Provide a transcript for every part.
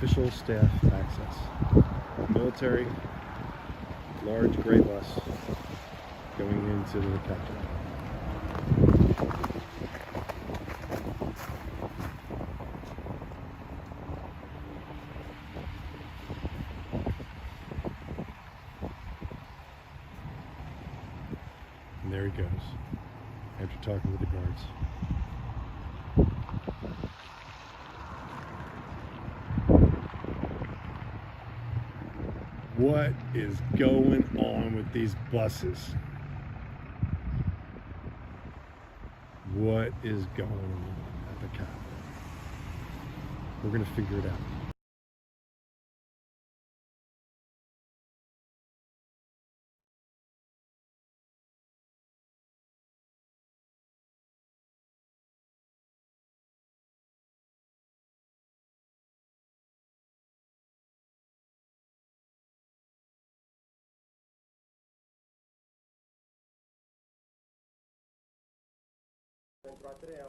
official staff access. Military, large gray bus going into the captain. And there he goes, after talking with the guards. What is going on with these buses? What is going on at the Capitol? We're going to figure it out.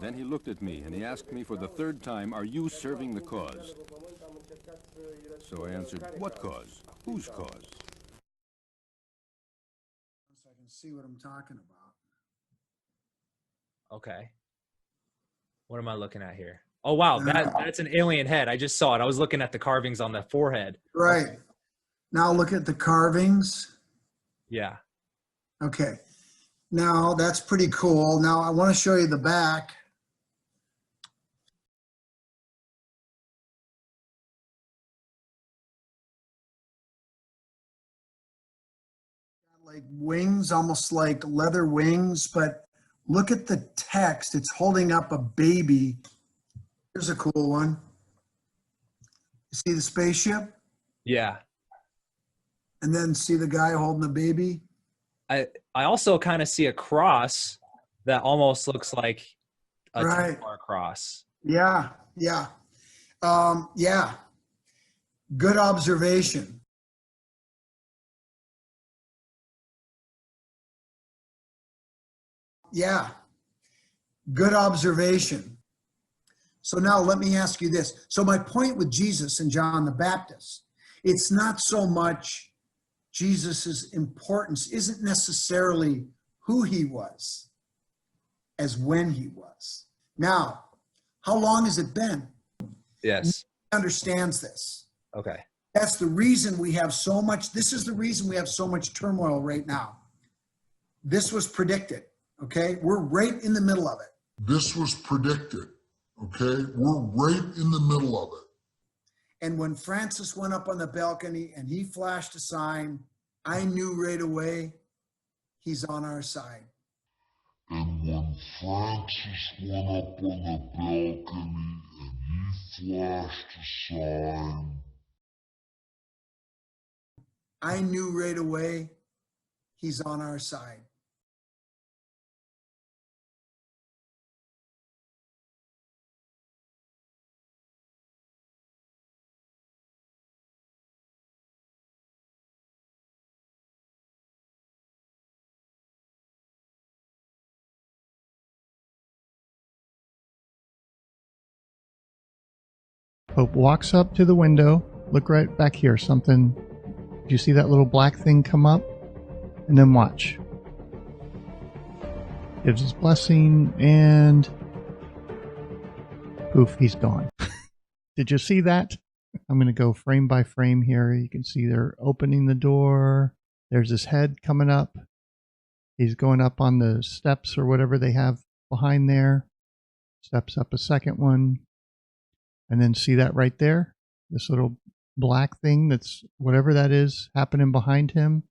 Then he looked at me and he asked me for the third time, "Are you serving the cause?" So I answered, "What cause? Whose cause?" So I can see what I'm talking about. Okay. What am I looking at here? Oh, wow. That's an alien head. I just saw it. I was looking at the carvings on the forehead. Right. Okay. Now look at the carvings. Yeah. Okay. Now that's pretty cool. Now I want to show you the back. Like wings, almost like leather wings, but look at the text. It's holding up a baby. Here's a cool one. You see the spaceship? Yeah. And then see the guy holding the baby? I also kind of see a cross that almost looks like a Right. Templar cross. Yeah, yeah. Yeah. Good observation. Yeah. Good observation. So now let me ask you this. So my point with Jesus and John the Baptist, it's not so much Jesus's importance isn't necessarily who he was as when he was. Now, how long has it been? Yes. He understands this. Okay. That's the reason we have so much, this is the reason we have so much turmoil right now. This was predicted, okay? We're right in the middle of it. This was predicted, okay? We're right in the middle of it. And when Francis went up on the balcony and he flashed a sign, I knew right away he's on our side. And when Francis went up on the balcony and he flashed a sign, I knew right away he's on our side. Pope walks up to the window. Look right back here. Something. Do you see that little black thing come up? And then watch. Gives his blessing and poof, he's gone. Did you see that? I'm going to go frame by frame here. You can see they're opening the door. There's his head coming up. He's going up on the steps or whatever they have behind there. Steps up a second one. And then see that right there? This little black thing that's whatever that is happening behind him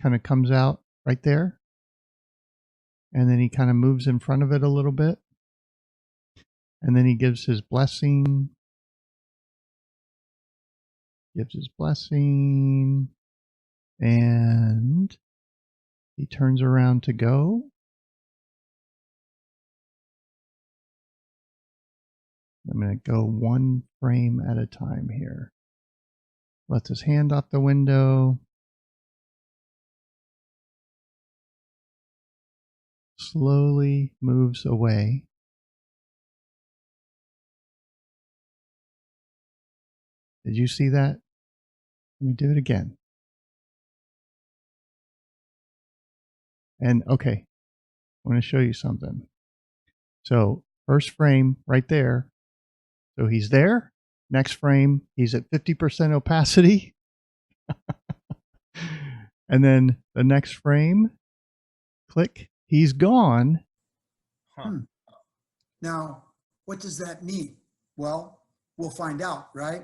kind of comes out right there. And then he kind of moves in front of it a little bit. And then he gives his blessing. Gives his blessing. And he turns around to go. I'm going to go one frame at a time here. Lets his hand out the window. Slowly moves away. Did you see that? Let me do it again. And okay, I want to show you something. So first frame right there. So he's there. Next frame, he's at 50% opacity. And then the next frame, click, he's gone. Now, what does that mean? Well, we'll find out, right?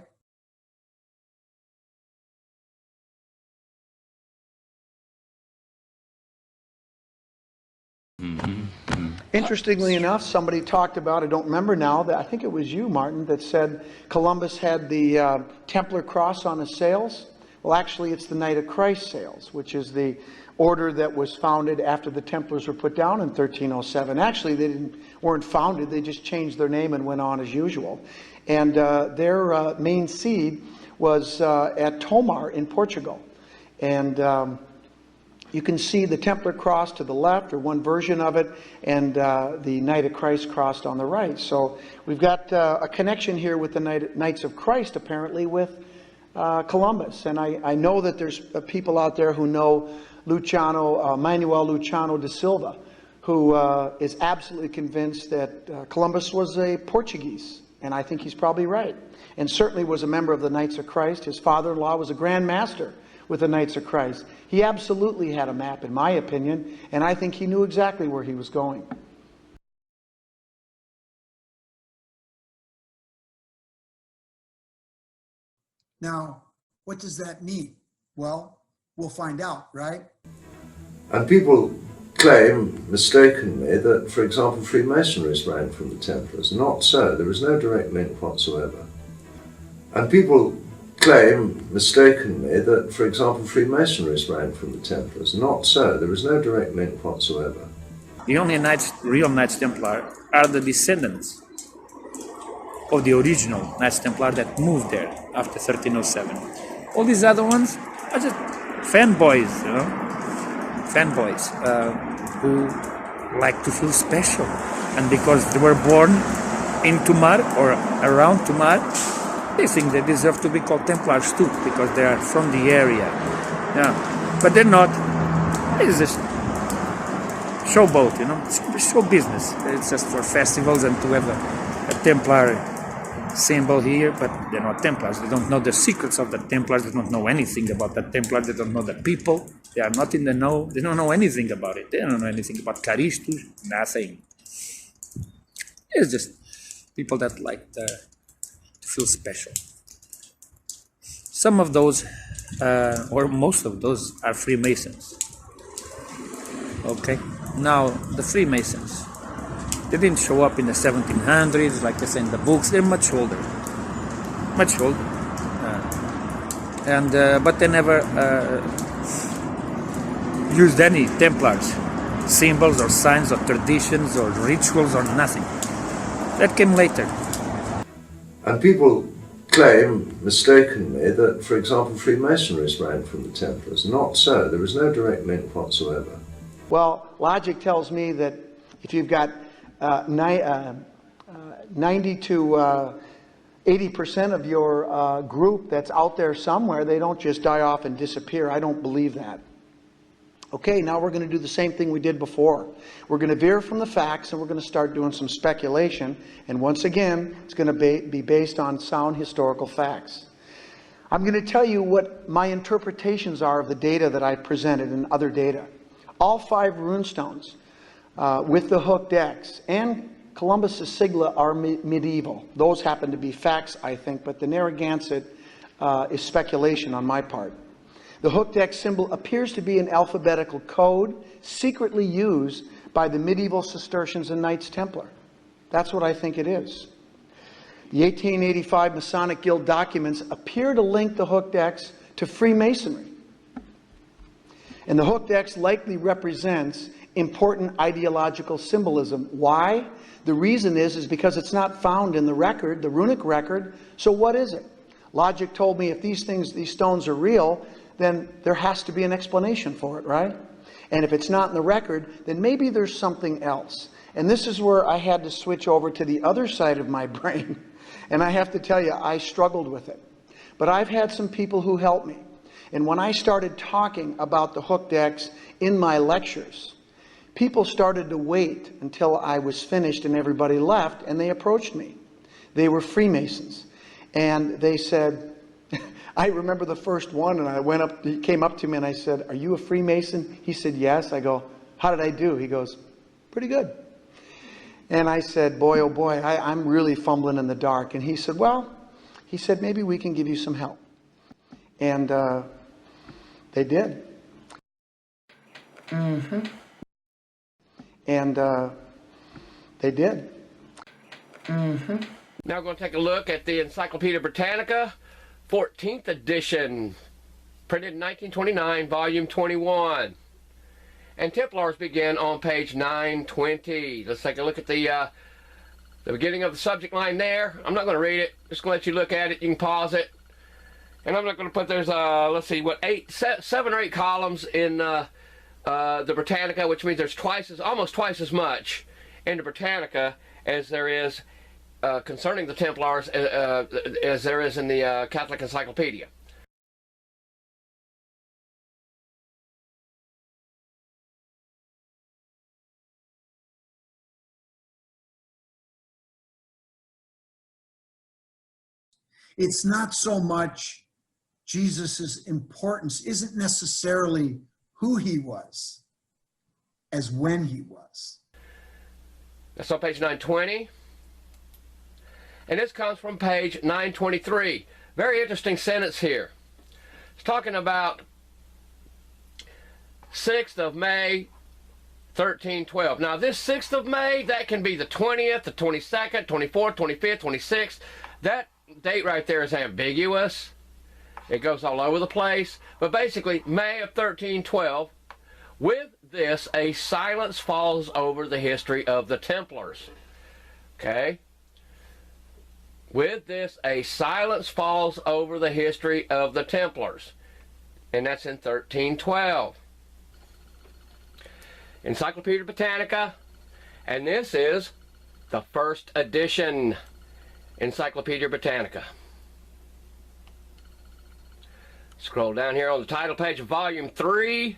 Interestingly enough, somebody talked about, I don't remember now, that I think it was you, Martin, that said Columbus had the Templar cross on his sails. Well, actually, it's the Knight of Christ sails, which is the order that was founded after the Templars were put down in 1307. Actually, they weren't founded, they just changed their name and went on as usual. And their main seed was at Tomar in Portugal. And you can see the Templar cross to the left, or one version of it, and the Knight of Christ crossed on the right. So we've got a connection here with the Knights of Christ, apparently, with Columbus. And I know that there's people out there who know Manuel Luciano da Silva, who is absolutely convinced that Columbus was a Portuguese. And I think he's probably right. And certainly was a member of the Knights of Christ. His father-in-law was a Grand Master with the Knights of Christ. He absolutely had a map, in my opinion, and I think he knew exactly where he was going. Now, what does that mean? Well, we'll find out, right? And people claim, mistakenly, that, for example, Freemasonry sprang from the Templars. Not so. There is no direct link whatsoever. And people claim, mistakenly, that, for example, Freemasonry sprang from the Templars. Not so. There is no direct link whatsoever. The only real Knights Templar are the descendants of the original Knights Templar that moved there after 1307. All these other ones are just fanboys, you know, fanboys who like to feel special, and because they were born in Tomar or around Tomar, they think they deserve to be called Templars too, because they are from the area. Yeah, but they're not. It's just showboat, you know, it's show business. It's just for festivals and to have a Templar symbol here, but they're not Templars. They don't know the secrets of the Templars. They don't know anything about the Templars. They don't know the people. They are not in the know. They don't know anything about it. They don't know anything about Caristus. Nothing. It's just people that like to feel special. Some of those, or most of those, are Freemasons. Okay? Now, the Freemasons, they didn't show up in the 1700s, like they say in the books. They're much older. Much older. But they never used any Templars symbols or signs or traditions or rituals or nothing. That came later. And people claim, mistakenly, that, for example, Freemasonry sprang from the Templars. Not so. There is no direct link whatsoever. Well, logic tells me that if you've got 90 to 80% of your group that's out there somewhere, they don't just die off and disappear. I don't believe that. Okay, now we're going to do the same thing we did before. We're going to veer from the facts and we're going to start doing some speculation. And once again, it's going to be based on sound historical facts. I'm going to tell you what my interpretations are of the data that I presented and other data. All 5 runestones with the hooked X and Columbus's sigla are medieval. Those happen to be facts, I think, but the Narragansett is speculation on my part. The hooked X symbol appears to be an alphabetical code secretly used by the medieval Cistercians and Knights Templar. That's what I think it is. The 1885 Masonic Guild documents appear to link the hooked X to Freemasonry. And the hooked X likely represents important ideological symbolism. Why? The reason is because it's not found in the record, the runic record. So what is it? Logic told me if these stones are real, then there has to be an explanation for it, right? And if it's not in the record, then maybe there's something else. And this is where I had to switch over to the other side of my brain. And I have to tell you, I struggled with it. But I've had some people who helped me. And when I started talking about the hooked X in my lectures, people started to wait until I was finished and everybody left, and they approached me. They were Freemasons. And they said, I remember the first one, and I went up, he came up to me and I said, "Are you a Freemason?" He said, "Yes." I go, "How did I do?" He goes, "Pretty good." And I said, "Boy, oh boy, I'm really fumbling in the dark." And he said, "Well," he said, "maybe we can give you some help." And they did. And they did. Now we're going to take a look at the Encyclopedia Britannica, 14th edition, printed in 1929, volume 21. And Templars begin on page 920. Let's take a look at the beginning of the subject line there. I'm not going to read it. Just going to let you look at it. You can pause it. And I'm not going to put, there's, let's see, what, 7 or 8 columns in the Britannica, which means there's almost twice as much in the Britannica as there is concerning the Templars as there is in the Catholic Encyclopedia. It's not so much Jesus's importance isn't necessarily who he was as when he was. That's on page 920. And this comes from page 923. Very interesting sentence here. It's talking about 6th of May, 1312. Now this 6th of May, that can be the 20th, the 22nd, 24th, 25th, 26th. That date right there is ambiguous. It goes all over the place. But basically, May of 1312, with this, a silence falls over the history of the Templars. Okay? With this, a silence falls over the history of the Templars. And that's in 1312. Encyclopedia Britannica. And this is the first edition. Encyclopedia Britannica. Scroll down here on the title page of volume 3,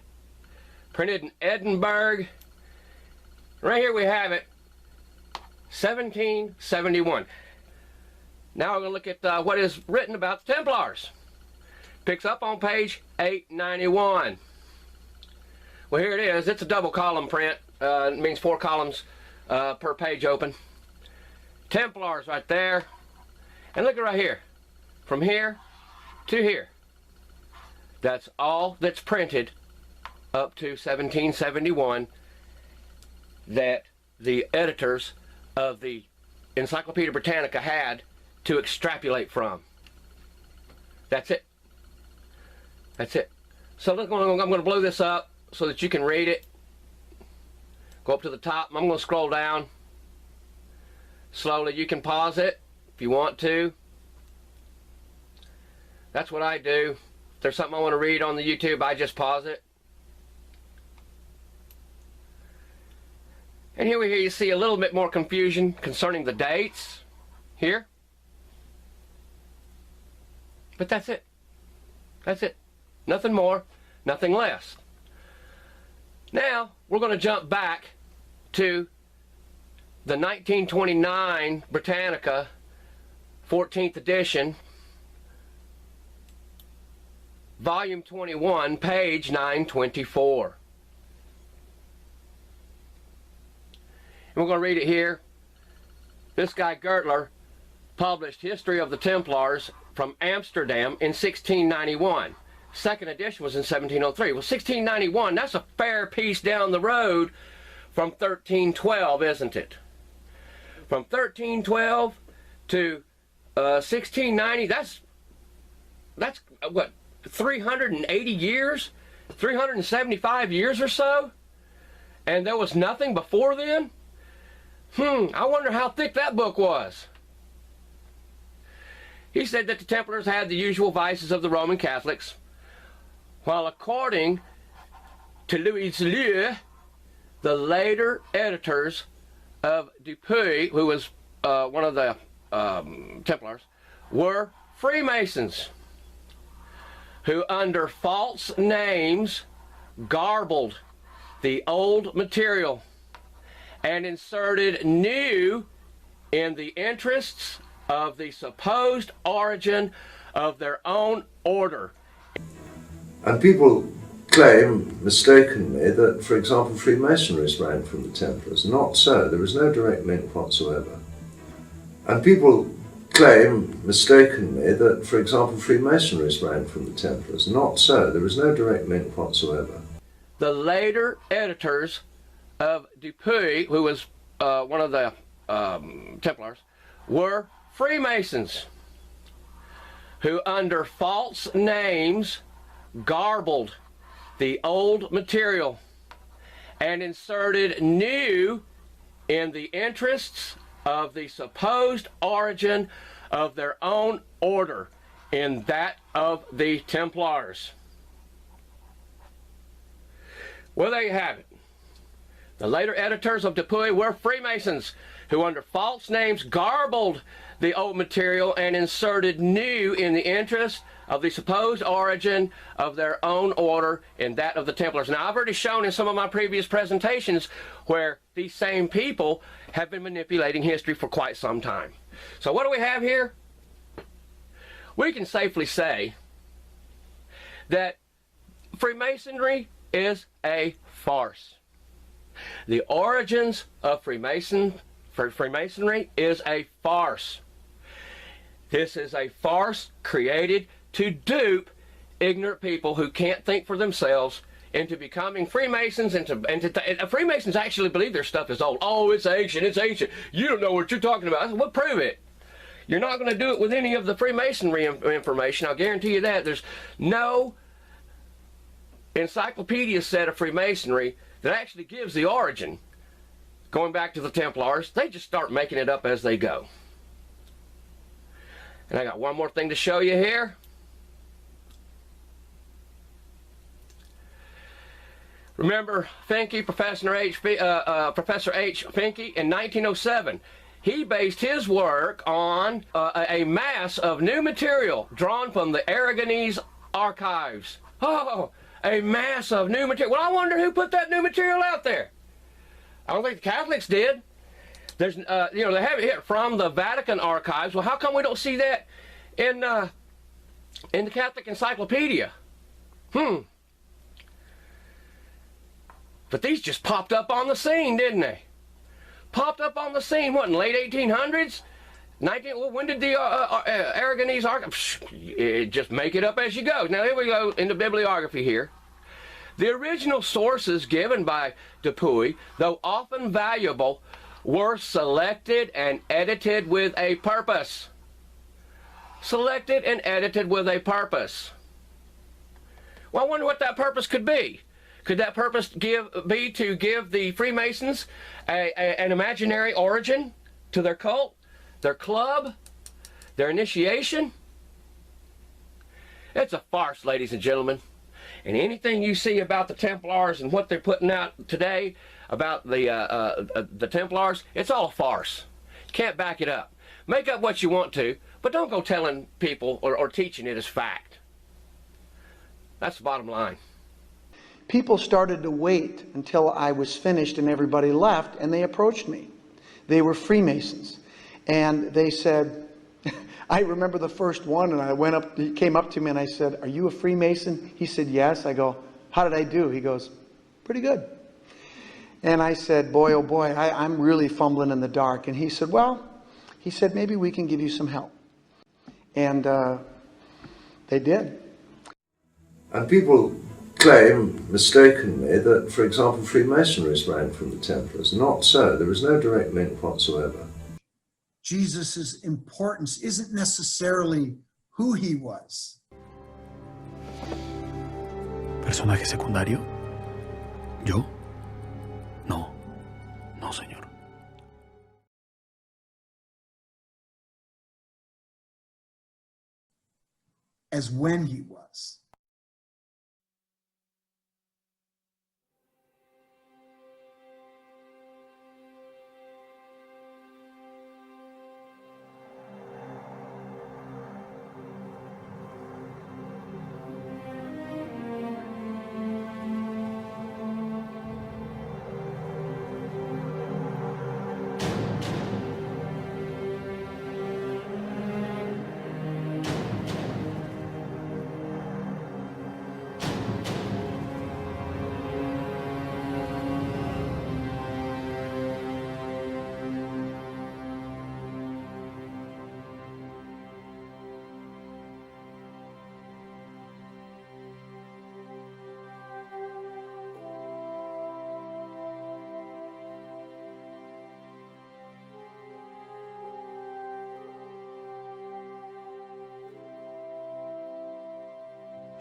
printed in Edinburgh. Right here we have it, 1771. Now we're going to look at what is written about the Templars. Picks up on page 891. Well, here it is. It's a double column print. It means 4 columns per page open. Templars right there. And look at right here. From here to here. That's all that's printed up to 1771 that the editors of the Encyclopedia Britannica had to extrapolate from. That's it. That's it. So look, I'm going to blow this up so that you can read it. Go up to the top. I'm going to scroll down slowly. You can pause it if you want to. That's what I do. If there's something I want to read on the YouTube, I just pause it. And here you see a little bit more confusion concerning the dates here. But that's it. That's it. Nothing more, nothing less. Now, we're going to jump back to the 1929 Britannica, 14th edition, volume 21, page 924. And we're going to read it here. This guy Gertler published History of the Templars from Amsterdam in 1691. Second edition was in 1703. Well, 1691, that's a fair piece down the road from 1312, isn't it? From 1312 to 1690, that's what, 380 years? 375 years or so? And there was nothing before then? I wonder how thick that book was. He said that the Templars had the usual vices of the Roman Catholics, while according to Louis Lieu, the later editors of Dupuy, who was one of the Templars, were Freemasons. who under false names garbled the old material and inserted new in the interests of the supposed origin of their own order. And people claim mistakenly that, for example, Freemasonry sprang from the Templars. Not so. There is no direct link whatsoever. And people claim mistakenly that, for example, Freemasonry sprang from the Templars. Not so. There is no direct link whatsoever. The later editors of Dupuy, who was one of the Templars, were Freemasons who under false names garbled the old material and inserted new in the interests of the supposed origin of their own order in that of the Templars. Well, there you have it. The later editors of Dupuy were Freemasons who under false names garbled the old material and inserted new in the interest of the supposed origin of their own order in that of the Templars. Now, I've already shown in some of my previous presentations where these same people have been manipulating history for quite some time. So what do we have here? We can safely say that Freemasonry is a farce. The origins of Freemasonry is a farce. This is a farce created to dupe ignorant people who can't think for themselves into becoming Freemasons, and Freemasons actually believe their stuff is old. Oh, it's ancient, it's ancient. You don't know what you're talking about. I said, well, prove it. You're not going to do it with any of the Freemasonry information. I'll guarantee you that. There's no encyclopedia set of Freemasonry that actually gives the origin. Going back to the Templars, they just start making it up as they go. And I got one more thing to show you here. Remember Finke, Professor H. Finke, in 1907. He based his work on a mass of new material drawn from the Aragonese archives. Oh, a mass of new material. Well, I wonder who put that new material out there. I don't think the Catholics did. There's, they have it here from the Vatican archives. Well, how come we don't see that in the Catholic Encyclopedia? But these just popped up on the scene, didn't they? Popped up on the scene, what, in late 1800s? When did the Aragonese archive? Just make it up as you go. Now, here we go into bibliography here. The original sources given by Dupuy, though often valuable, were selected and edited with a purpose. Selected and edited with a purpose. Well, I wonder what that purpose could be. Could that purpose be to give the Freemasons an imaginary origin to their cult, their club, their initiation? It's a farce, ladies and gentlemen. And anything you see about the Templars and what they're putting out today about the Templars, it's all a farce. You can't back it up. Make up what you want to, but don't go telling people or teaching it as fact. That's the bottom line. People started to wait until I was finished and everybody left, and they approached me. They were Freemasons. And they said, I remember the first one, and I went up, he came up to me and I said, "Are you a Freemason?" He said, "Yes." I go, "How did I do?" He goes, "Pretty good." And I said, "Boy, oh boy, I'm really fumbling in the dark." And he said, "Well," he said, "maybe we can give you some help." And they did. And people claim mistakenly that, for example, Freemasonry sprang from the Templars. Not so. There is no direct link whatsoever. Jesus' importance isn't necessarily who he was. ¿Personaje secundario? ¿Yo? No. No, señor. As when he was.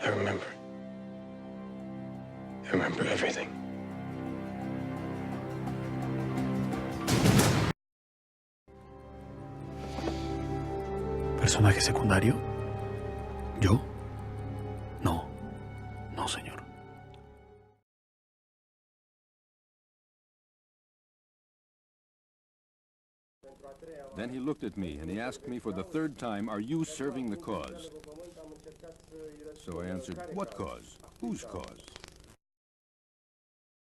I remember. I remember everything. ¿Personaje secundario? ¿Yo? No. No, señor. Then he looked at me and he asked me for the third time, are you serving the cause? So I answered, what cause? Whose cause?